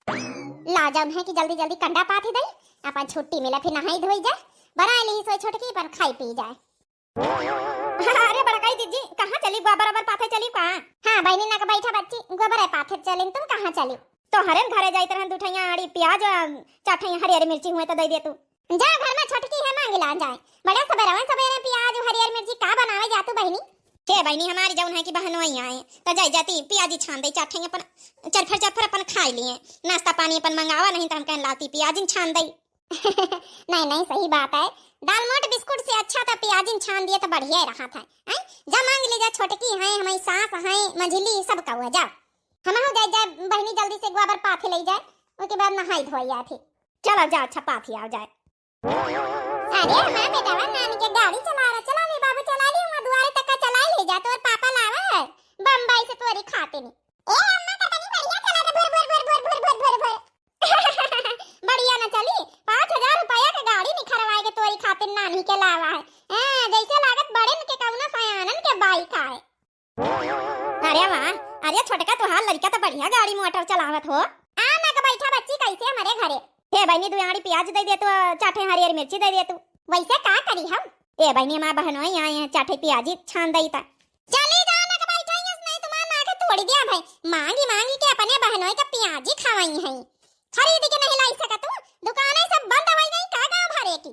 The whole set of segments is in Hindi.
ला जाऊन है कि जल्दी जल्दी कंडा पाथी दई अपन छुट्टी मिला फिर नहाई धोई जाए बना ली सोई छोटकी पर खाई पी जाए। अरे बड़काई दीदी कहाँ चली गोबर अबर पाथे चली कहाँ? हाँ बहनी ना का बैठा बच्ची गोबर है पाथे चली तुम कहाँ चली? तो हरेन घरे जाई तरहन दुठैया आड़ी प्याज चाठैया हरी मिर्ची हुए तो दे दे तू। जा घर में छोटकी है मांग ला जाए बड़ा सवेरे प्याज हरी मिर्ची का बनावे जा तू बहनी? के बहनी हमारी जौन है कि बहनोई आए तो जाई जाती प्याजी छान दे चाठैया अपन चरफर अपन खाई लिए नाश्ता पानी अपन मंगावा नहीं तो हम कहन लाती प्याजिन छान दई। नहीं सही बात है दाल मोट बिस्कुट से अच्छा तो प्याजिन छान दिए तो बढ़िया रहा था। जा मांग लीजा छोटकी है हमारी सास है मंझली सब का हुआ जाओ हम हो जाए बहनी जल्दी से गोबर पाथे ले जाए उसके बाद नहाई धोई आती। चलो जा अच्छा पाथी आओ जाए। अरे हमारा बेटा नानी के गाड़ी चला ले बाबू चला ले वहां दुआरे तक का चला ले जा तो और पापा लावा बम्बई से तोरी खाते नहीं। ए अम्मा का तनी बढ़िया चला भर बढ़िया ना चली 5000 रुपया के गाड़ी निखरवाए के तोरी खातिर नानी के लावा है जैसे लागत बड़े के कौनो सयानन के बाइक आए। अरे वाह अरे छोटका तोहार लड़का तो बढ़िया गाड़ी मोटर चलावत हो। आ मैं का बैठा बच्ची कैसे हमारे घरे ए बहनी दो आड़ी प्याज दे दे तो चाठे हरी मिर्ची दे दे तू। वैसे का करी हम? ए बहनी हमार बहनोई आए हैं चाठे प्याजी छान दई ता चली जा ना का बैठा नहीं तुम्हार ना के तोड़ दिया भाई मांगी के अपने बहनोई का प्याजी खावाई है खरीद के नहीं लाई सका तू दुकानें सब बंद होई गई का गांव भरे की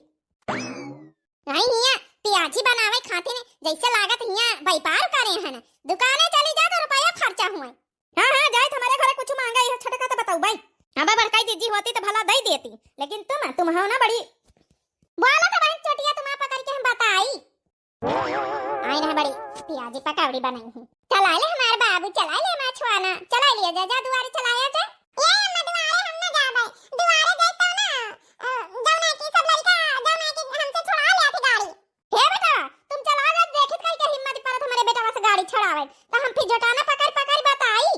नहीं हिया प्याजी बनावे खाते ने जैसे लागत हिया व्यापार करे हन दुकानें चली जा तो रुपया खर्चा हुए। हां जाए तुम्हारे घरे कुछ मांगा है छोटका तो बताओ भाई। हां बड़काई दीदी होती तो भला दे देती लेकिन तुम हो ना बड़ी बोला तो बहन छोटिया तुम पकड़ के हम बताई आई ना बड़ी प्याजी पकौड़ी बनाई है चला ले हमारे बाबू चला ले मछवाना चला लिया जा दुआरे चलाया जा। ये अम्मा दुआरे हम ना जाबे दुआरे गई तो ना जौना की सब लड़का जौना की हमसे छुड़ा लिया थी गाड़ी। हे बेटा तुम चला जा देखित कई के हिम्मत पर तुम्हारे बेटा से गाड़ी छुड़ावे तो हम फिर जोटाना पकड़ बताई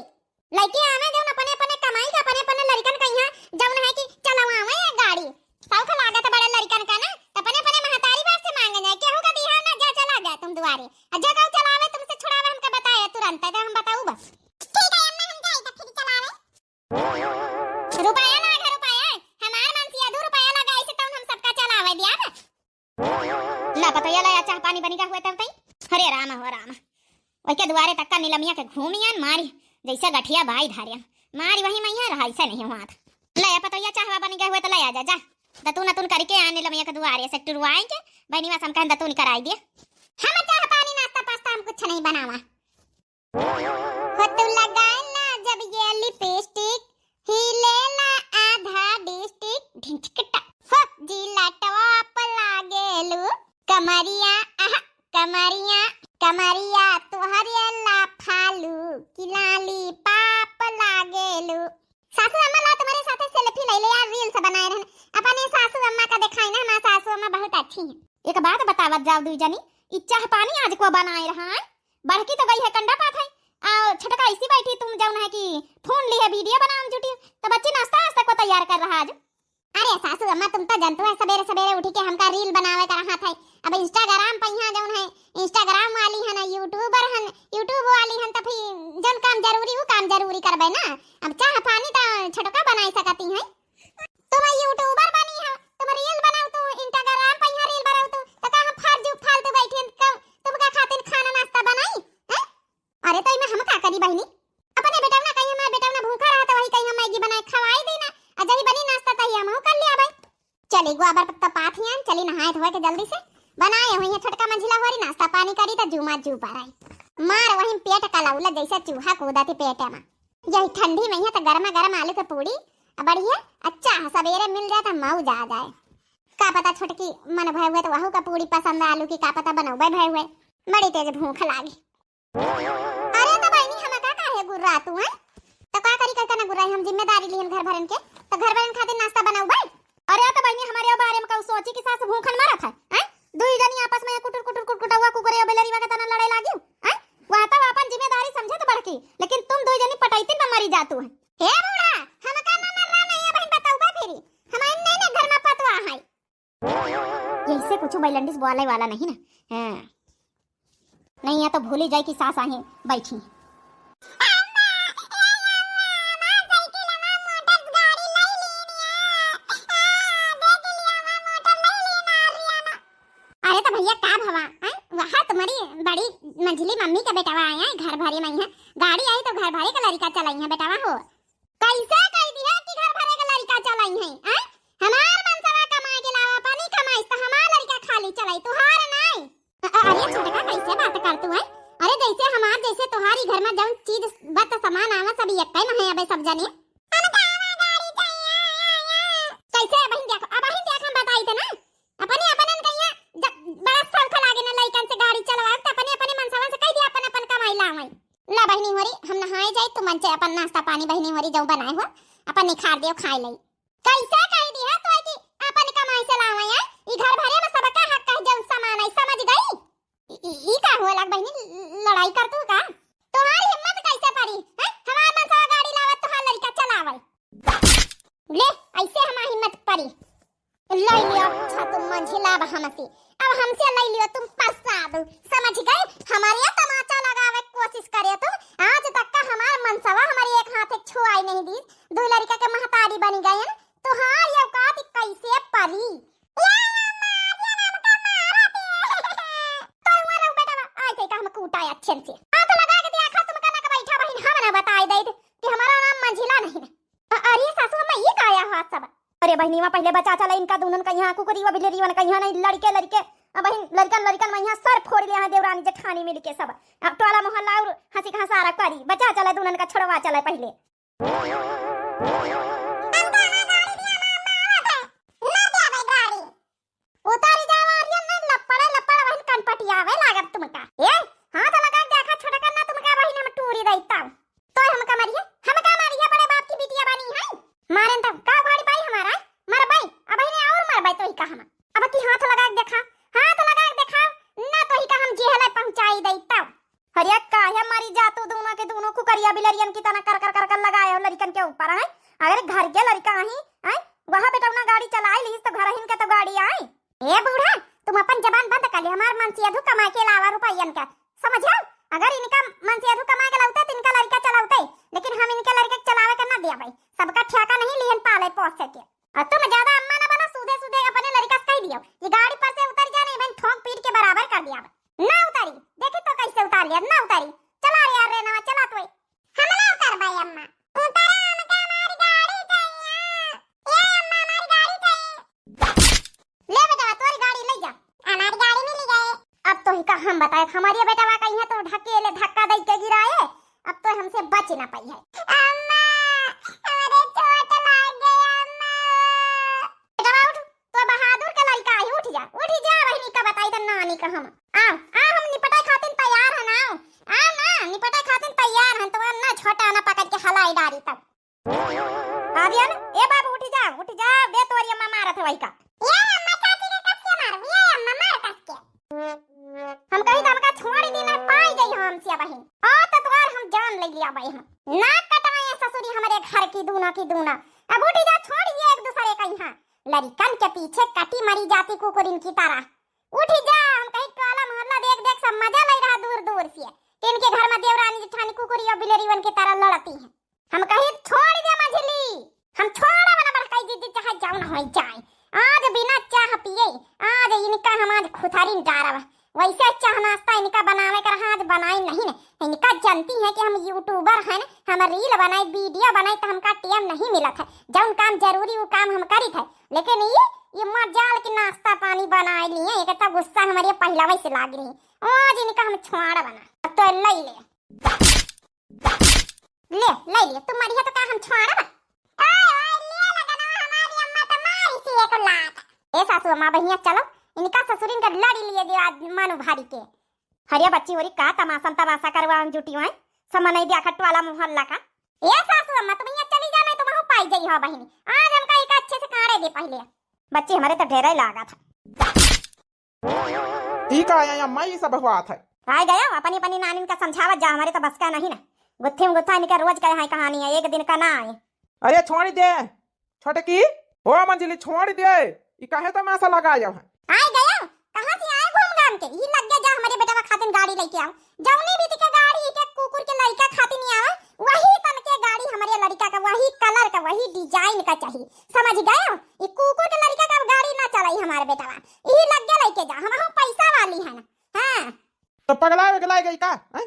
लड़की आवे जौन अपने कमाई का अपने लड़कन कहिया जौन है कि चलावावे गाड़ी सौख लागत बड़े लड़कन का ना अपने महतारी बात से मांगे जाए केहू का दिहा ना जा चला जा तुम दुआरे जगह चलावे तुमसे छुड़ावे हमका बताए तुरंत तो हम बताऊ बस ठीक है अम्मा हम जाई तो फिर चलावे रुपया लागे रुपया हमार मनसिया 2 रुपया लगा ऐसे तो हम सबका चलावे दिया ना ला पता या चाह पानी बनी का हुआ तब तई हरे राम हो राम ओके दुआरे तक का नीलमिया के घूमियान मारी जैसा गठिया भाई धारिया मारी वही मैया रहा ऐसा नहीं हुआ था ले पता या चाहवा बनी का हुआ तो ले आ जा दतून नतून करके आने नीलमिया के दुआरे से टुरवाए के बहनी में हम कह दतून कराई दिए हम चाह पानी नाश्ता पास्ता हम कुछ नहीं बनावा हो तो लगाना जब ये लिपस्टिक हिले ना आधा डिस्ट्रिक्ट ढिंचकटा हो जिला टॉप लागेलू कमरिया तोहरे लाफालू कि लाली पाप लागेलू। सासू अम्मा ला तुम्हारे साथ सेल्फी ले ले यार रील्स बनाए रहन अपने सासू अम्मा का दिखाई ना हमारी सासू अम्मा बहुत अच्छी हैं। एक बात बतावत जाओ दुई जनी इच्छा पानी आज को बनाए रहा है बड़की तो गई है कंडा पाथ है आ छोटका इसी बैठी तुम जौन है कि फोन ली है वीडियो बनाने जुटी तो बच्ची नाश्ता वास्ता को तैयार कर रहा आज। अरे सासू अम्मा तुम तो जानते हो सवेरे उठी के हमका रील बनावे का रहा था अब इंस्टाग्राम पे यहाँ जौन है इंस्टाग्राम वाली है ना यूट्यूब वाली है तो फिर जौन काम जरूरी वो काम जरूरी करबे ना अब चाह पानी तो छोटका बनाई सकती है तुम यूट्यूबर बनी है तुम रील बनाओ तो इंस्टाग्राम पे यहाँ रील बनाओ तो का हम फालतू बैठे तुम का खातिर खाना नाश्ता बनाई हैं? अरे तो इमे हम का करी बहनी अपने बेटा ना कहीं हमारे बेटा ना भूखा रहा तो वही कहीं हम मैगी बनाए खवाई देना अजही बनी नाश्ता तही हम कर लिया भाई चली गोबर पत्ता पाथियान चली नहाए धोए के जल्दी से बनाए हुई है छोटका मंझिला होरी नाश्ता पानी करी तो जुमा जू पर आई मार वही पेट कलाउला जैसे चूहा कूदा थी पेट में यही ठंडी में है तो गरमा आलू की पूड़ी बढ़िया अच्छा सवेरे मिल जाए तो मौज आ जाए का पता छोटकी मन भय हुए तो वहू का पूड़ी पसंद आलू की का पता बनौबे भय हुए बड़ी तेज भूख लागी। अरे तो बहनी हम का काहे गुर्रा तू है तो का करी का ना गुर्रा हम जिम्मेदारी ली हम घर भरन के तो घर भरन खातिर नाश्ता बनाऊबे। अरे तो बहनी हमारे बारे में कहू सोची कि सास भूखन मरत है हैं दुई जनी आपस में कुटुर कुकरे बेलरीवा के तना लड़ाई लागी हैं वहां तो अपन जिम्मेदारी समझे तो बढ़की लेकिन तुम दुई जनी पटाईती न मरी जातू है। हे बूढ़ा हम का ना मरना नहीं है बहन बताऊबा फेरी हमारे नहीं घर में पतवा है यही से कुछ बैलंडिस बोले वाला नहीं ना हां नहीं है तो भूली जाए कि सास आई बैठी भैया का भवा हैं वहां तुम्हारी बड़ी मंझली मम्मी का बेटावा आया है घर भरे में है गाड़ी आई तो घर भरे का लड़का चलाई है बेटावा हो कैसे कह दिया कि घर भरे का लड़का चलाई है हैं हमार मनसवा कमाए के लावा पानी कमाई तो हमार लड़का खाली चलाई तुहार नहीं अरे छोटका कैसे बात कर तू है अरे जैसे हमार जैसे तुम्हारी घर में जौन चीज बत सामान आवा सब एक ही में है अबे सब जाने कैसे बहन देखो अब बहन देख हम बताई थे ना अपने अपनन कहिया बड़ा शौक लागे ना लइकन से गाड़ी चलवा त अपने अपने मनसवा से कह दिया अपन अपन कमाई लावई ला बहनी होरी हम नहाए जाई तू मन से अपन नाश्ता पानी बहनी होरी जो बनाए हो अपन निखार दियो खाई लई कैसे कह दिया तो कि अपन कमाई से लावई है ई घर भरे में सबका हक है जब सामान आई समझ गई ई का हो लग बहनी लड़ाई कर तू का तुम्हारी हिम्मत कैसे पड़ी है हमार मनसवा गाड़ी लावत तुहार लड़का चलावई ले ऐसे हमार हिम्मत पड़ी ले लियो अच्छा तुम मंझिला हमसे अब हमसे ले लियो तुम प्रसाद समझ गए हमारे यहाँ तमाचा लगावे कोशिश करे तुम आज तक का हमार मनसवा हमारी एक हाथ एक छुआई नहीं दी दो लड़का के महतारी बनी गए तो हाँ ये औकात कैसे परी अच्छे से हाथ लगा के देखा तुम कना का बैठा बहन हम ना बताई दे कि हमारा नाम मंझिला नहीं अरे सासू मैं ये काया हाथ सब अरे बहनीवा पहले बचा चला इनका दोनों का यहाँ कुकरीवा बिलेरीवा का यहाँ नहीं लड़के लड़के अब बहन लड़कन में यहाँ सर फोड़ लिया है देवरानी जेठानी मिल के सब अब टोला मोहल्ला और हंसी हंसारा करी बचा चला दोनों का छोड़वा चला पहले उतारी जावा आर्यन नहीं लपड़ा लपड़ा बहन कनपटियावे लागत तुमका ए हाथ लगा देखा छोटा करना तुमका बहन हम टूरी दैता तो हम का मारिए बड़े बाप की बिटिया बनी है मारन तब का गाड़ी पाई हमारा मर भाई अब इन्हें और मर भाई तो ही का हम अब की हाथ लगा के देखा ना तो ही का हम जेहला पहुंचाई देता हरिया काहे मारी जातू दोनों के दोनों कुकरिया बिलरियन की तना कर लगाए हो लड़कन के ऊपर है अगर घर के लड़का ही है वहां बेटा ना गाड़ी चलाई ली तो घर हिन के तो गाड़ी आई ए बूढ़ा तुम अपन जबान बंद कर ले हमार मन से अधु कमा के लावा रुपयन का समझो अगर इनका मन से अधु कमा के लाउते तो इनका लड़का चलाउते लेकिन हम इनके लड़के चलावे कर ना दिया भाई सबका ठेका नहीं लिहन पाले पोस सके और तुम ज्यादा अम्मा ना बना सूदे सूदे अपने लड़का कह दियो ये गाड़ी पर से उतर जाने बहन ठोक पीट के बराबर कर दिया ना उतारी देखे तो कैसे उतार लिया ना उतारी चला रे यार रे ना चला तो हम ना उतार भाई अम्मा उतारा हमका हमारी गाड़ी चाहिए ये अम्मा हमारी गाड़ी चाहिए ले बेटा तोरी गाड़ी ले जा हमारी गाड़ी में ले गए अब तो ही का हम बताए हमारी बेटा वा कहीं है तो ढकेले धक्का दे के गिराए अब तो हमसे बच ना पाई है अम्मा हमारे चोट लग गई अम्मा बेटा उठ तो बहादुर का लड़का है उठ जा बहनी का बताई तो नानी का हम आओ हम निपटाई खातिन तैयार है ना आओ ना निपटाई खातिन तैयार हैं तो ना छोटा ना पकड़ के हलाई डारी तब आ गया ना ए बाबू उठ जा बे तोरी अम्मा मारत है वही का ये अम्मा चाची के कस के मार ये अम्मा मार कस के हम कहीं तो हमका छोड़ दी ना पाई गई हमसे बहन आ तो तोर हम जान ले लिया भाई हम ना कटाए ससुरी हमारे घर की दूना अब उठ जा छोड़ ये एक दूसरे का यहाँ लड़कन के पीछे कटी मरी जाती कुकुरिन की तरह उठ जा हम कहीं टोला मोहल्ला देख सब मजा ले रहा दूर से कि इनके घर में देवरानी जेठानी कुकुरी और बिलेरीवन की तरह लड़ती है हम कहीं छोड़ दे मझली हम छोड़ा वाला बड़काई दीदी चाहे जाओ ना हो जाए आज बिना चाह पिए आज इनका हम आज खुथारी डारा वैसे चाह नाश्ता इनका बनावे कर आज बनाई नहीं है इनका जानती है कि हम यूट्यूबर हैं हम रील बनाई वीडियो बनाई तो हमका टाइम नहीं मिला था जौन काम जरूरी वो काम हम करी थे लेकिन ये मजाल की नाश्ता पानी बनाए लिए एक तो गुस्सा हमारे पहला वैसे लाग रही आज इनका हम छोड़ा बना तो ले तुम मरिया तो का हम छोड़ा ए सासू अम्मा बहिया चलो इनका ससुरिन का लड़ी लिए दे मानो भारी के हरिया बच्ची होरी का तमाशा करवा हम जुटी हुए समा नहीं दिया खट्ट वाला मोहल्ला का ए सासू अम्मा तुम यहाँ चली जाना तो वहां पाई गई हो बहिनी आज हमका एक अच्छे से काढ़े दे पहले बच्चे हमारे तो ढेरा ही लागा था ठीक है अम्मा ये सब हुआ था आ गया अपनी अपनी नानी का समझावत जा हमारे तो बस का नहीं ना गुत्थी में गुत्था इनका रोज का है कहानी है एक दिन का ना आए अरे छोड़ दे छोटे की हो मंजिली छोड़ दे ये काहे तमाशा लगाया है आ गया कहां से आए घूम घाम के ही लग गया जा हमारे बेटा खातिन गाड़ी लेके आओ जौनी भी के गाड़ी के कुकुर के लड़का खातिन नहीं आवा वही तन के गाड़ी हमारे लड़का का वही कलर का वही डिजाइन का चाहिए, समझ गए? ये कुकुर के लड़का का गाड़ी ना चलाई हमारे बेटा, यही लग गया लेके जा, हम पैसा वाली है ना। हाँ तो पगला गई का हैं?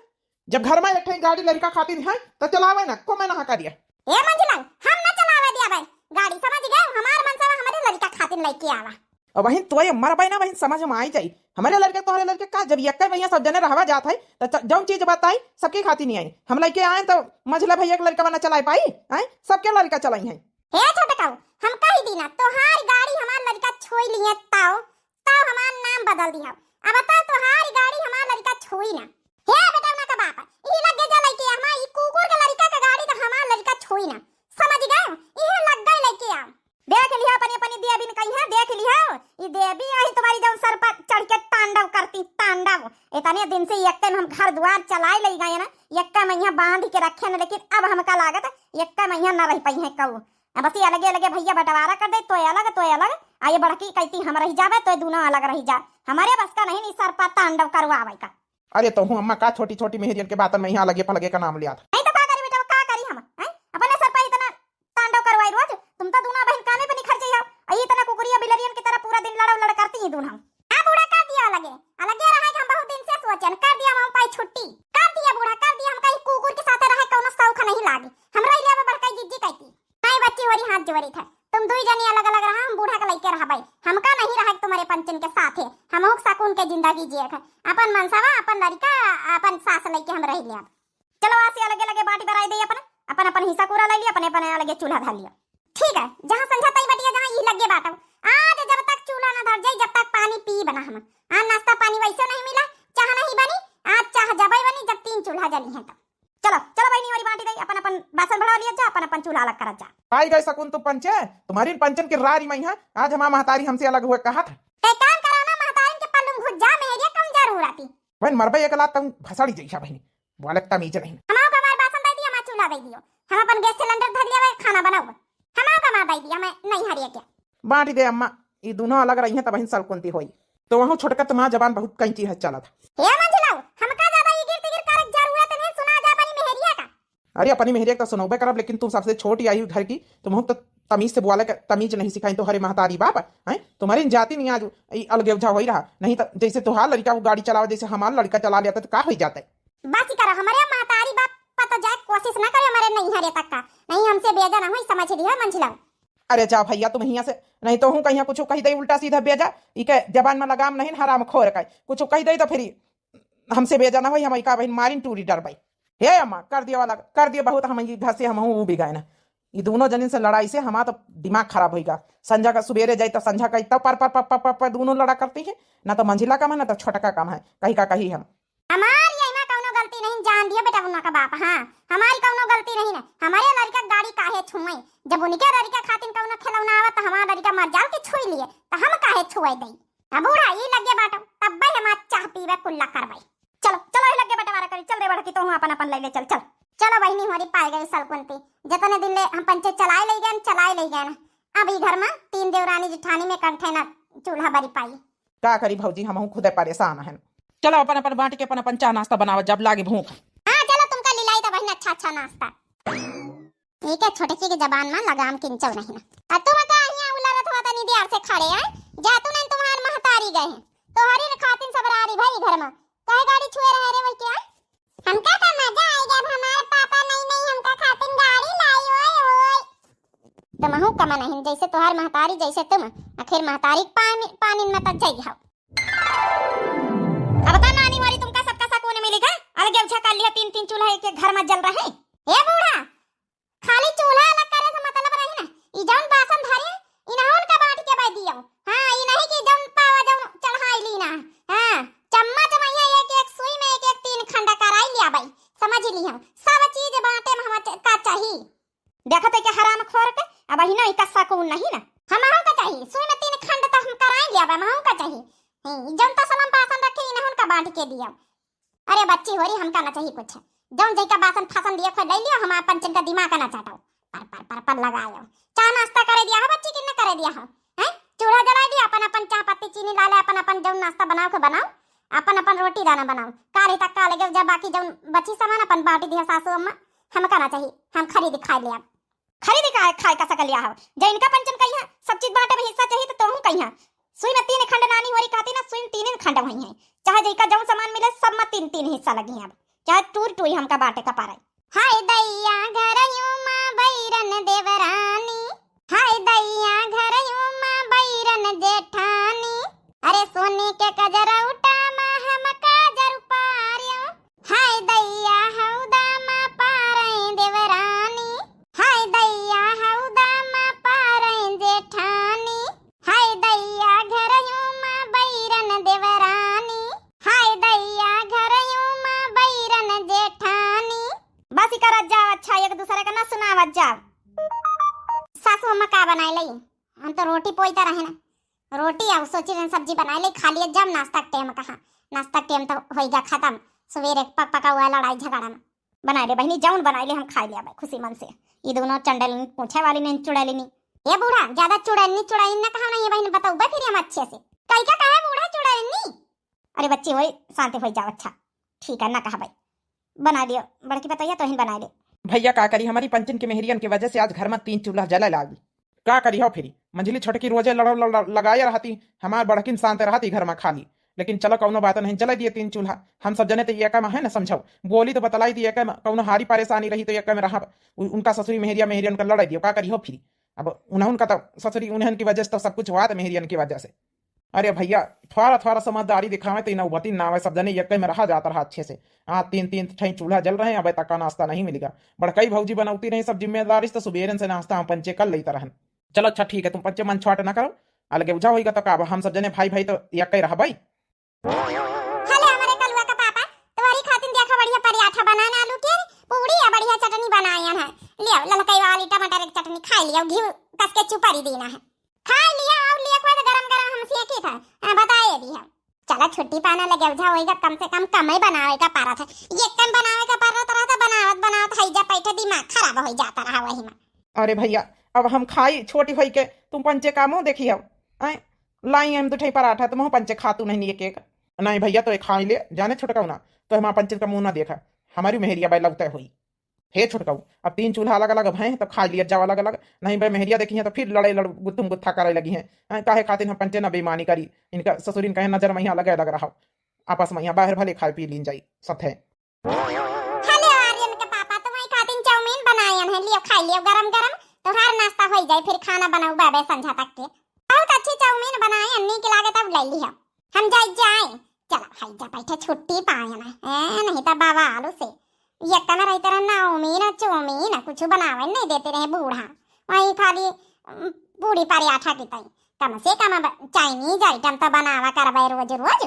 जब घर में एक गाड़ी लड़का खातिर है तो चलावे ना, को मैं ना करिए। ए मंजिला हम ना चलावा दिया भाई गाड़ी, समझ गए? हमार मनसा हमारे लड़का खातिर लेके आवा। और वहीं तो ये मर भाई ना वहीं समझ में आई जाई, हमारे लड़के तुम्हारे लड़के का जब यक्का भैया सब जने रहवा जात है तो जो चीज बताई सबके खाती नहीं आई, हम लेके आए तो मझला भैया के लड़का बना चला पाई हैं, सबके लड़का चलाई है। हे छोटकाऊ हम कही दी ना तोहार गाड़ी हमार लड़का छोई लिए ताओ ताओ हमार नाम बदल दिया, अब बता तोहार गाड़ी हमार लड़का छोई ना। हे बेटा ना का बाप ई लगे जा लेके हमार ई कुकुर के लड़का का गाड़ी तो हमार लड़का छोई ना, समझ गए? ई लग गई लेके आ। देख लिया अपनी अपनी देवी ने कही है, देख लिया ये देवी आई तुम्हारी जब सर पर चढ़ के तांडव करती तांडव। इतने दिन से यक्का में हम घर द्वार चलाए ले गए ना, यक्का मैया बांध के रखे ना, लेकिन अब हमका लागत यक्का मैया न रह पाई है कऊ, अब बस अलगे अलगे भैया बंटवारा कर दे, तो अलग आये बड़की कहती हम रही जावे तो दोनों अलग रही जा, हमारे बस का नहीं सर पर तांडव करवावे का। अरे तो हूँ अम्मा का छोटी छोटी मेहरियन के बात में यहाँ लगे पलगे का नाम लिया था। नहीं तो का करी बेटा, का करी हम अपने सर पर इतना तांडव करवाई रोज, तुम तो दोनों बहन कामे पे नहीं खर्चे जाओ, आई इतना कुकुरिया बिलरियन की तरह पूरा दिन लड़ करती ही दोनों। हां बूढ़ा कर दिया अलगे अलगे रहे हम बहुत दिन से सोचन कर दिया हम पाई छुट्टी कर दिया बूढ़ा कर दिया, हम कहीं कुकुर के साथ रहे कोनो सौख नहीं लागे, हमरा इलावा बड़का जिज्जी कहती नहीं बच्ची होरी हाथ जोड़ी था, तुम दुई जनी अलग अलग रहा, हम बूढ़ा का लेके रहा भाई, हमका नहीं रहा तुम्हारे पंचन के साथ है, हम हो सकून के जिंदगी जिए है, अपन मनसावा अपन लड़का अपन सास लेके हम रह लिया। चलो आसे अलगे अलगे बाटी बराई दे, अपन अपन हिस्सा पूरा ले लिया, अपने अपने अलगे चूल्हा धर लिया। ठीक है जहां समझा तई बटिया जहां ई लगे बात आज जब तक चूल्हा ना धर जाई जब तक पानी पी बना हम आज नाश्ता पानी वैसे नहीं मिला, चाह नहीं बनी आज चाह जबई बनी जब 3 चूल्हा जली है तब। चलो चलो बहनी वाली बाटी दे, अपन अपन बासन भरा लिया जा, अपन अपन चूल्हा अलग कर जा। आई गए सकून तो पंचे तुम्हारी पंचन की रारी मई है, आज हमारा महतारी हमसे अलग हुए कहा था ते काम कराना महतारिन के पल्लू घुस जा मेरिया कम जरूर आती बहन मरबे एक लात तुम भसड़ी जइसा बहनी बोले तमीज नहीं। हमाओ का मार बासन दे दिया, हमार चूल्हा दे दियो, हम अपन गैस सिलेंडर धर लिया खाना बनाओ, हमाओ का मार दे दिया, मैं नहीं हरिया क्या बांटी दे अम्मा, ये दोनों अलग रही हैं तब हिंसल कुंती हुई, तो वहाँ छोटका तुम्हारा जबान बहुत कैंची है चला था। हे मंजिलाओ हमका ज्यादा ये गिर कर जरूरत नहीं, सुना जा बनी मेहरिया का। अरे अपनी मेहरिया तो सुनोबे करब, लेकिन तुम सबसे छोटी आई घर की, तुम तो तमीज से बोला तमीज नहीं सिखाई, तो हरे महतारी बाप है तुम्हारी जाति नहीं आज अलगे उठा वही रहा, नहीं तो जैसे तुहार लड़का वो गाड़ी चलावे जैसे हमारा लड़का चला लिया तो का हो जाता है। बात करा हमारे महतारी बाप पता जाए कोशिश ना करे हमारे नहीं हरे तक का, नहीं हमसे बेजा ना हुई समझ लिया मंजिला। अरे जा भैया तुम यहाँ से नहीं तो हूँ कहीं कुछ कही दे उल्टा सीधा बेजा, इके जबान में लगाम नहीं हराम खोर का कुछ कही दे तो फिर हमसे बेजा ना हुई, हम का बहन मारिन टूरी डर भाई। हे अम्मा कर दिया वाला कर दिया बहुत, हम घर से हम भी गए ना, ये दोनों जन से लड़ाई से हमारा तो दिमाग खराब होगा, संझा का सुबेरे जाए तो संझा का तब पर दोनों लड़ा करती है, ना तो मंजिला काम है ना तो छोटका काम है, कहीं का कहीं हम हमारी यहाँ कौनो गलती नहीं, जान दिया बेटा उन्ना का बाप। हाँ हमारी कौनो गलती नहीं ना, हमारे लड़का गाड़ी काहे छुई, जब उनके लड़का खातिर कौनो खिलौना आवा तो हमारा लड़का मर जाओ के छुई लिए तो हम काहे छुए दई। अब बूढ़ा ये लगे बाटो तब भाई हम चाह पीवे कुल्ला करवाई। चलो चलो लगे बंटवारा करी, चल रे बड़की तो हूं अपन अपन ले ले, चल चल चलो बहनी हमारी पाई गई सलकुंती, जितने दिन ले हम पंचे चलाए ले गए ना, अब ई घर में 3 देवरानी जिठानी में कंठे ना चूल्हा बरी पाई। का करी भौजी हम खुद परेशान है, चलो अपन अपन बांट के अपन अपन चाह नाश्ता बनावा जब लागे भूख। हाँ चलो तुमका लिलाई तो बहन अच्छा नाश्ता, ठीक है छोटे की जबान में लगाम किंचव नहीं ना। अब तुम का यहाँ उलरत हुआ तनी देर से खड़े हैं, जा तू नहीं तुम्हार महतारी गए हैं तो हरी ने खातिन सब रारी भाई घर में कहे गाड़ी छुए रहे रे वही क्या हमका तो मजा आई जब हमारे पापा नहीं हमका खातिन गाड़ी लाई ओए तुम हूं कमा नहीं जैसे तुहार महतारी जैसे तुम आखिर महतारी पानी में तक जाई हो। अब बता नानी वाली तुमका सबका सकोने मिलेगा, अलग उठा कर लिया 3 चूल्हा एक घर में जल रहे। हे बूढ़ा खाली चूल्हा अलग करे से मतलब रही ना, ई जौन बासन धरे इनहुन का बांट के बाई दियो। हां ई नहीं कि जौन पावा जौन चढ़ाई ली ना, हां चम्मच में एक सुई में एक 3 खंडा कराई लिया भाई, समझ ली हम सब चीज बांटे में हम का चाहिए। देखो तो क्या हराम खोर के अब ही नहीं कस्सा को नहीं ना, हमहु का चाहिए सुई में 3 खंड तो हम कराई लिया भाई, हमहु का चाहिए जौन तो सलम बासन रखे इनहुन का बांट के दिया। अरे बच्ची होरी हमका ना चाहिए कुछ, जौन जई का बासन फासन दिया खोल ले लियो, हम पंचन का दिमाग ना चाटाओ पर लगायो। चाय नाश्ता करे दिया है बच्ची किन्ने करे दिया है हैं, चूल्हा जला दिया अपन अपन चाय पत्ती चीनी ला ले, अपन अपन जौन नाश्ता बनाओ के बनाओ, अपन अपन रोटी दाना बनाओ, काले तक काले जब बाकी जौन बची सामान अपन बांट दिया सासू अम्मा हमका ना चाहिए, हम खरीद खाए ले अब। खरीद का खाए का सकल लिया हो जे इनका पंचन कहिया सब चीज बाटे में हिस्सा चाहिए तो तुम कहिया सुई में 3 खंड नानी होरी खाती ना सुई में 3 खंड वही है चाहे जई का जो सामान मिले सब में 3 हिस्सा लगी है अब चाहे टूर हमका बाटे का पारे। हाय दैया घरयू मां बैरन देवरानी, हाय दैया घरयू मां बैरन जेठानी, अरे सोने के कजरा उठा मां हम काजर पारियो, हाय दैया हौदा मां पारे देवरानी, हाय दैया हौदा मां पारे जेठानी, हाय दैया घरयू मां बैरन देवरानी, हाय दैया घरयू मां बैरन जेठानी। बस ही करत जाओ अच्छा एक दूसरे का ना सुनावत जाओ। सासू अम्मा का बनाए लई, हम तो रोटी पोईता रहे ना, रोटी और सोची रहे सब्जी बनाए लई खा लिए जब नाश्ता के टाइम कहा, नाश्ता के टाइम तो हो गया खत्म, सवेरे पका हुआ लड़ाई झगड़ा में बनाए ले बहनी जौन बनाए ले हम खा लिया भाई खुशी मन से। ये दोनों चंडल पूछे वाली ने चुड़ैली नहीं ये बूढ़ा ज्यादा चुड़ैनी ना कहा ना ये बहन बताऊ बा फिर हम अच्छे से कई क्या कहा बूढ़ा चुड़ैनी। अरे बच्ची वही शांति हो जाओ अच्छा ठीक है ना कहा भाई बना दियो बड़की बताइए तो ही बना ले। भैया का करी हमारी पंचन के मेहरियन की वजह से आज घर में 3 चूल्हा जला लागी का करी हो फिरी मंझली छोटकी रोजे लगाए रहती हमार बड़किन शांत रहती घर में खाली लेकिन चलो कौनो बात नहीं जला दिए 3 चूल्हा हम सब जने तो एक में है ना समझाओ बोली तो बतलाई थी एक में कौनो हारी परेशानी रही तो एक में रहा उनका ससुरी मेहरियन का लड़ाई दियो का करी हो फिरी अब उनका तो ससुरी उन्हन की वजह से तो सब कुछ हुआ था मेहरियन की वजह से। अरे भैया थोड़ा समझदारी दिखावे तो नौबती ना आवे सब जने एक में रहा जाता रहा अच्छे से। हाँ 3 चूल्हा जल रहे हैं अब तक का नाश्ता नहीं मिलेगा बड़कई भौजी बनौती रही सब जिम्मेदारी तो सुबेरन से नाश्ता हम पंचे कर लेता रहन। चलो अच्छा ठीक है तुम पंचे मन छुआट ना करो अलगे बुझा होगा तो का हम सब जने भाई तो एक रहा भाई। हेलो हमारे कलुआ का पापा तुम्हारी खातिर देखा बढ़िया पराठा बनाना आलू के पूरी या बढ़िया चटनी बनाया है लियो ललकई वाली टमाटर की चटनी खा लियो घी कस के चुपड़ी देना है खा लिया और लिया को गरम हम सेके था बताए भी है। चला छुट्टी पाना लगे बुझा होगा कम से कम ही बनावे का पारा था ये कम बनावे का पारा था बनावत हैजा पैठे दिमाग खराब हो जाता रहा वही में। अरे भैया अब हम खाई छोटी भाई के तुम पंचे का मुंह देखी अब लाई हम दुठई पराठा तुम पंचे खातू नहीं एक एक नहीं भैया तो एक खा ले जाने छुटकाऊ ना तो हमारा पंचन का मुंह ना देखा हमारी मेहरिया भाई लगता हुई हे छुटकाऊ अब 3 चूल्हा अलग अलग हैं तो खा लिया जाओ अलग अलग नहीं भाई मेहरिया देखी है तो फिर लड़ाई गुत्थुम गुत्था करे लगी हैं काहे खातिर हम पंचे ना बेईमानी करी इनका ससुरिन कहे नजर में अलग अलग रहा आपस में बाहर भले खाए पी लीन जाई सब है। हेलो आर्यन के पापा तुम्हारी खातिर चाउमीन बनायन है लियो खा लियो गरम तोहार नाश्ता हो जाए फिर खाना बनाऊ बाबे संझा तक के बहुत अच्छी चाउमीन बनाए अन्नी के लागे तब ले लिया हम जाए चलो हैजा बैठे छुट्टी पाए ना नहीं तो बाबा आलू से ये कना रही तरह नाउमीन चौमीन कुछ बनावे नहीं देते रहे बूढ़ा वही खाली बूढ़ी पराठा की तई कम से कम चाइनीज आइटम तो बनावा करबे रोज रोज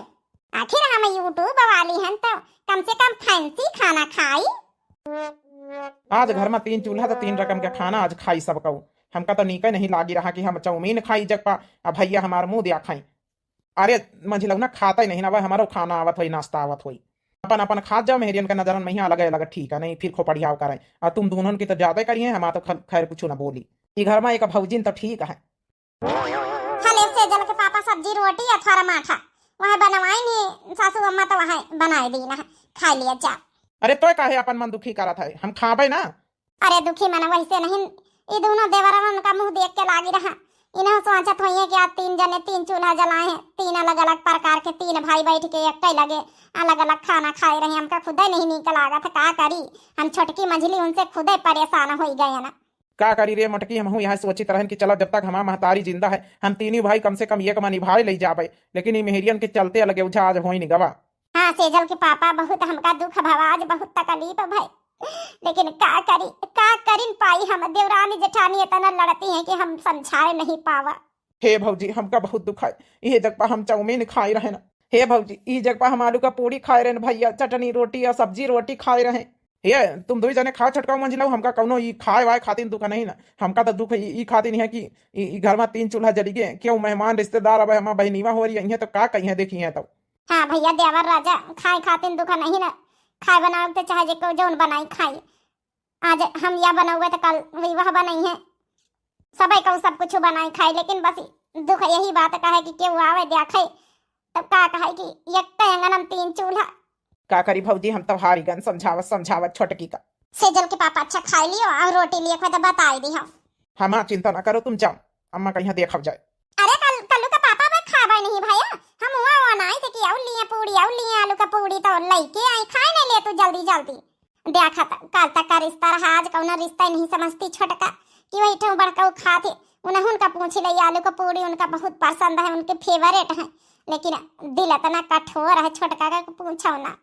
आखिर हम यूट्यूब वाली हैं तो कम से कम फैंसी खाना खाई। आज घर में 3 चूल्हा तो 3 रकम के खाना आज खाई सब कहू हमका तो नीके नहीं लागी रहा कि हम चाउमीन खाई जग पा अब भैया हमार मुंह दिया खाई। अरे मंझिल ना खाता ही नहीं ना हमारो खाना आवत हुई नाश्ता आवत हुई अपन अपन खा जाओ मेहरियन का नजर में अलग अलग ठीक है नहीं फिर खोपड़िया करे और तुम दोनों की तो ज्यादा करिए हमारा तो खैर कुछ ना बोली ये घर में एक भौजिन तो ठीक है। हले से जल के पापा सब्जी रोटी अथवा माठा वहां बनवाई नहीं सासू अम्मा तो वहां बनाए दी ना खा लिया जा। अरे तो काहे अपन मन दुखी करा था हम खाबे ना। अरे दुखी मन वैसे नहीं ये दोनों देवरवन का मुंह देख के लागी रहा इन्हें सोचत होइए कि आज 3 जने 3 चूल्हा जलाए हैं 3 अलग अलग प्रकार के 3 भाई बैठ के एक लगे अलग अलग खाना खाए रहे हमका खुदे नहीं निकल आगा था का करी हम छोटकी मंझली उनसे खुदे परेशान हो गए ना का करी रे मटकी हम यहाँ सोचित रहन कि चलो जब तक हमारा महतारी जिंदा है हम 3 भाई कम से कम एक मनी भाई ले जाबे लेकिन ये मेहरियन के चलते लगे उठा आज होई नहीं गवा। हाँ सेजल के पापा बहुत हमका दुख भवाज बहुत तकलीफ भाई लेकिन का करिन पाई हम देवरानी जेठानी इतना लड़ती हैं कि हम समझाए नहीं पावा। हे भौजी हमका बहुत दुख है ये जग पर हम चाउमीन खाई रहे ना हे भौजी ये जग पर हम आलू का पूरी खाए रहे भैया चटनी रोटी और सब्जी रोटी खाए रहे ये तुम 2 जने खा छटकाओ मंजिला हमका कौनो ई खाए वाए खातिर दुख नहीं ना हमका तो दुख ई खातिर है कि घर में 3 चूल्हा जली गए क्यों मेहमान रिश्तेदार अब हम बहनीवा हो रही है तो का कही देखी है तो। हाँ भैया देवर राजा खाए खातिर दुख नहीं ना खाए बनाओ तो चाहे जो जौन बनाई खाई आज हम या बनाओगे तो कल वह बनाई है सब को सब कुछ बनाई खाई लेकिन बस दुख यही बात का है कि क्यों आवे देखे तब का कहे कि एक हम 3 चूल्हा का करी भौजी हम तो हारी गन समझावत छोटकी का सेजल के पापा अच्छा खाई लियो और रोटी लिए खुद बताई दी हम। हाँ चिंता ना करो, तुम जाओ, अम्मा कहीं देखा जाए। अरे कल्लू का पापा मैं खाबा नहीं भैया, हम हुआ बनाई थे कि आउ लिए पूड़ी आउ लिए आलू का पूड़ी तो लइके आई खाए नहीं ले तू जल्दी जल्दी। देखा कल तक का रिश्ता रहा, आज कौन रिश्ता नहीं समझती छोटका कि वही ठो बड़का खाते उन्हें उनका पूछ ले आलू का पूड़ी उनका बहुत पसंद है, उनके फेवरेट है, लेकिन दिल इतना कठोर है छोटका का पूछो ना।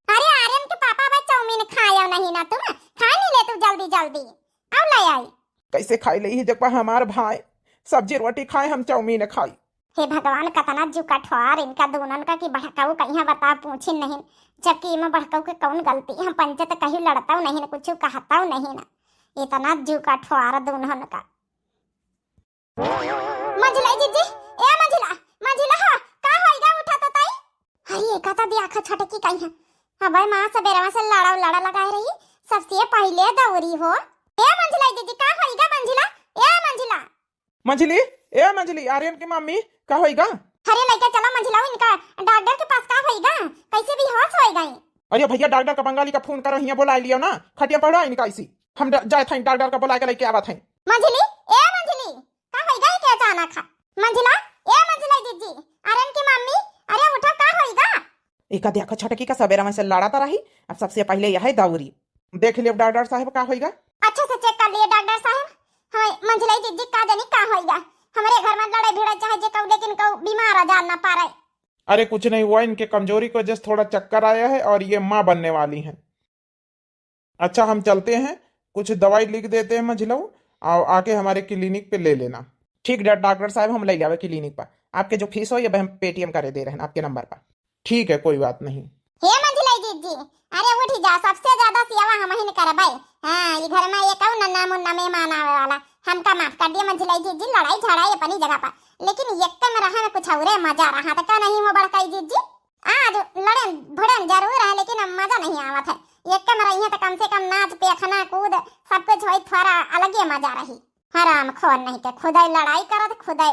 अरे आर्यन के पापा बस चाउमीन खाया नहीं ना, तुम खा नहीं ले तू जल्दी जल्दी आओ ले आई। कैसे खाई ली देखो, हमार भाई सब्जी रोटी खाए, हम चाउमीन खाई। हे भगवान कतना जू कठोर इनका दोनों का कि भड़काऊ कहीं बता पूछे नहीं, जबकि इमा भड़काऊ के कौन गलती, हम पंचायत कहीं लड़ता नहीं ना कुछ कहता नहीं ना, इतना जू कठोर दोनों का। मंजिला जीजी ए मंजिला मंजिला हो का होइगा उठा तो ताई। अरे कता भी आंख छटकी कहीं है, अब मां सबेरवा से लड़ा लगाए रही, सबसे पहले दौरी हो। ए मंजिला जीजी का होइगा मंजिला ए मंजिला। मंजली ए मंजली, आर्यन की मम्मी का होइगा। अरे लइका चला मंजिला इनका डॉक्टर के पास का होइगा, कैसे भी होश होइगा। अरे भैया डॉक्टर का बंगाली का फोन करो, यहाँ बुला लियो ना, खटिया पड़ा इनका इसी हम जाए थे डॉक्टर का बुला के लेके आवा थे। मंजली ए मंजली का होइगा के अचानक मंजिला ए मंजिला जीजी आर्यन की मम्मी अरे उठो का होइगा। एक देखो छटकी का सवेरा में से लड़ाता रही, अब सबसे पहले यह है दौरी, देख लियो डॉक्टर साहब का होइगा। अच्छा से चेक कर लिए डॉक्टर साहब। हां मंजिला जीजी का जानी का होइगा, हमारे घर में लड़ाई भिड़ा चाहे जे कऊ लेकिन कऊ बीमार आ जान ना पा रहे। अरे कुछ नहीं हुआ, इनके कमजोरी की वजह से थोड़ा चक्कर आया है और ये माँ बनने वाली हैं। अच्छा हम चलते हैं, कुछ दवाई लिख देते हैं मंझिलाऊ, और आके हमारे क्लिनिक पे ले लेना। ठीक डॉक्टर साहब, हम ले जावे क्लिनिक पर, आपके जो फीस हो ये हम पेटीएम करे दे रहे हैं आपके नंबर पर। ठीक है कोई बात नहीं। हे मंजिला जीजी अरे उठ जा, सबसे ज्यादा सेवा हम ही करबै। हां ये घर में ये कऊ नन्ना मुन्ना मेहमान आवे वाला, हमका माफ कर दिया मंजिला जीजी, लड़ाई झगड़ा ये अपनी जगह पर, लेकिन एक में रहा में कुछ और मजा रहा था का नहीं हो बड़काई जीजी। आज लड़े भड़े जरूर है लेकिन मजा नहीं आवत है, एक में रही है तो कम से कम नाच पेखना कूद सब कुछ होई, थोड़ा अलग ही मजा रही। हराम खोर नहीं के खुदाई लड़ाई करत खुदाई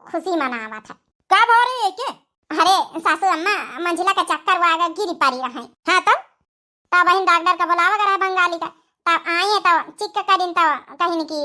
खुशी मनावत है। का भो रही है के? अरे सासू अम्मा मंजिला का चक्कर वागा गिरी पारी रहे। हाँ तब बहन डॉक्टर का बुलावा कर बंगाली का, तब आए तो चिक करिन तो कहीं की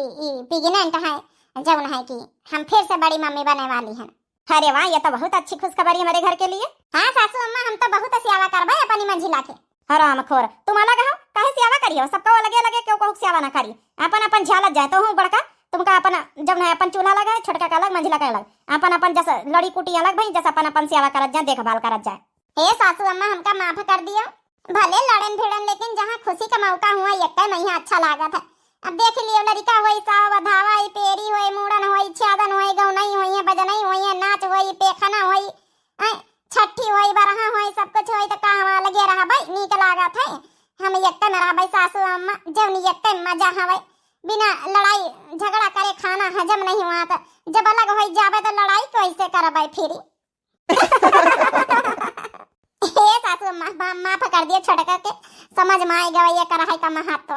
प्रेग्नेंट है, जौन है कि हम फिर से बड़ी मम्मी बनने वाली हैं। अरे वाह ये तो बहुत अच्छी खुशखबरी हमारे घर के लिए। हाँ सासू अम्मा हम तो बहुत सेवा करबे अपनी मंजिला के। हराम खोर तुम अलग हो, काहे सेवा करियो, सबका अलग अलग क्यों को सेवा ना करी, अपन अपन झालत जाए तो हूं बड़का तुमका अपन जब है अपन चूल्हा लगा है, छोटका का अलग मंजिला का अलग, अपन अपन जैसे लड़ी कुटी अलग भाई, जैसे अपन अपन सेवा करत जाए देखभाल करत जाए। हे सासू अम्मा हमका माफ कर दियो, भले लड़न भिड़न लेकिन जहाँ खुशी का मौका हुआ एक नहीं अच्छा लागत है। अब देख लियो लड़का होई साव धावा होई पेरी होई मुड़न होई छादन होई गौनई होई बजनई होई नाच होई पेखना होई छठी होई बरहा होई सब कुछ होई तो कहवा लगे रहा भाई नीक लागत है। हम एक में रहा भाई सासू अम्मा जब एक मजा हवे, बिना लड़ाई झगड़ा करे खाना हजम नहीं हुआ था, जब अलग हो जावे तो लड़ाई कैसे करबे फिर। हे सासू माफ कर दिया छोटका के, समझ में आई गवा ये कर है का महत्व।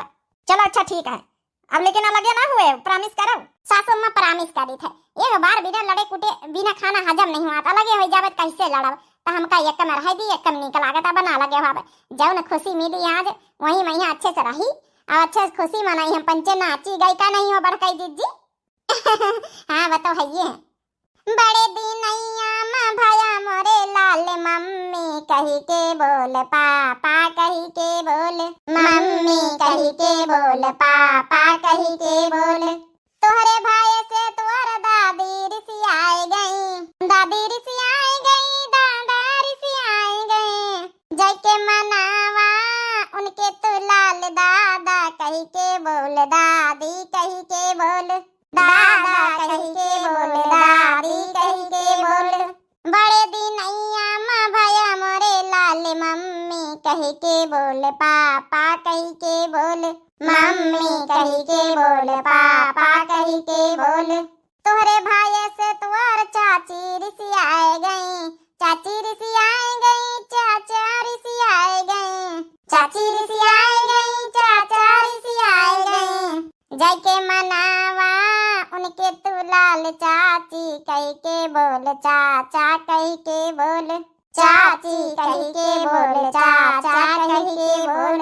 चलो अच्छा ठीक है, अब लेकिन अलग ना हुए प्रॉमिस करो। सासू अम्मा प्रॉमिस करी थे, एक बार बिना लड़े कुटे बिना खाना हजम नहीं हुआ था, अलगे हो जावे कैसे लड़ब, तो हमका एक में रह दी एक में निकल लागत बना लगे हुआ जौन खुशी मिली आज वही मैं अच्छे से रही और अच्छे से खुशी मनाई, हम पंचे नाची गई का नहीं हो बड़काई जीजी। हाँ बताओ है ये बड़े दिनैया माँ भया मोरे लाल मम्मी कही के बोल पापा कही के बोल मम्मी कही के बोल पापा कही के बोल, तोहरे भाई से तोहर दादी रिसियाए गई, दादी रिसियाए गई दादा रिसियाए गए, जैके मनावा उनके तू लाल दादा कही के बोल दादी कही के बोल दादा कही के बोल दादी कही के बोल, बड़े दिनैया माँ भया मोरे लाल मम्मी कही के बोल पापा कही के बोल मम्मी कही के बोल पापा कही के बोल, तोहरे भाई से तुअर चाची रिसियाए गई, चाची रिसियाए गई चाचा रिसियाए गई, चाची रिसियाए गई चाचा रिसियाए गई, जैके मनावा उनके तू लाल चाची कही के बोल चाचा कही के बोल, चाची कही के बोल चाचा कही के बोल,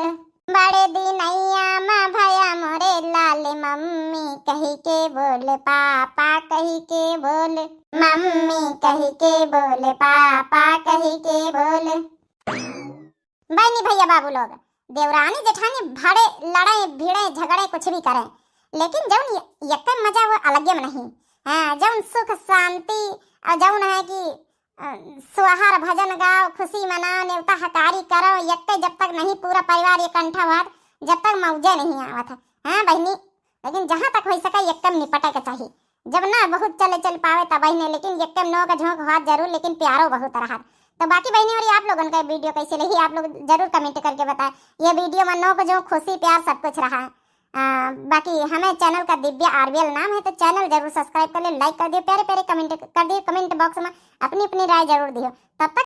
बड़े दिनैया माँ भया मोरे लाल मम्मी कही के बोल पापा कही के बोल मम्मी कही के बोल पापा कही के बोल। बहनी भैया बाबू लोग देवरानी जेठानी भाड़े लड़े भिड़े झगड़े कुछ भी करें, लेकिन जौन यक्के मजा वो अलगे में नहीं। हाँ जौन सुख शांति और जौन है कि सुहार भजन गाओ खुशी मनाओ नेवता हकारी करो यक्के जब तक नहीं पूरा परिवार इकट्ठा हुआ जब तक मौजे नहीं आवत है। हाँ बहनी, लेकिन जहाँ तक हो सके यक्कम निपटे के चाहिए। जब ना बहुत चल पावे तब बहने, लेकिन यक्कम नो का झोंक हुआ जरूर, लेकिन प्यारो बहुत रहा। तो बाकी बहनी और आप लोगों का वीडियो कैसे लगी आप लोग जरूर कमेंट करके बताएं। ये वीडियो में नो को जो खुशी प्यार सब कुछ रहा है। बाकी हमें चैनल का दिव्या आरबीएल नाम है, तो चैनल जरूर सब्सक्राइब कर ले, लाइक कर दियो, प्यारे प्यारे कमेंट कर दियो, कमेंट बॉक्स में अपनी अपनी राय जरूर दियो। तब तक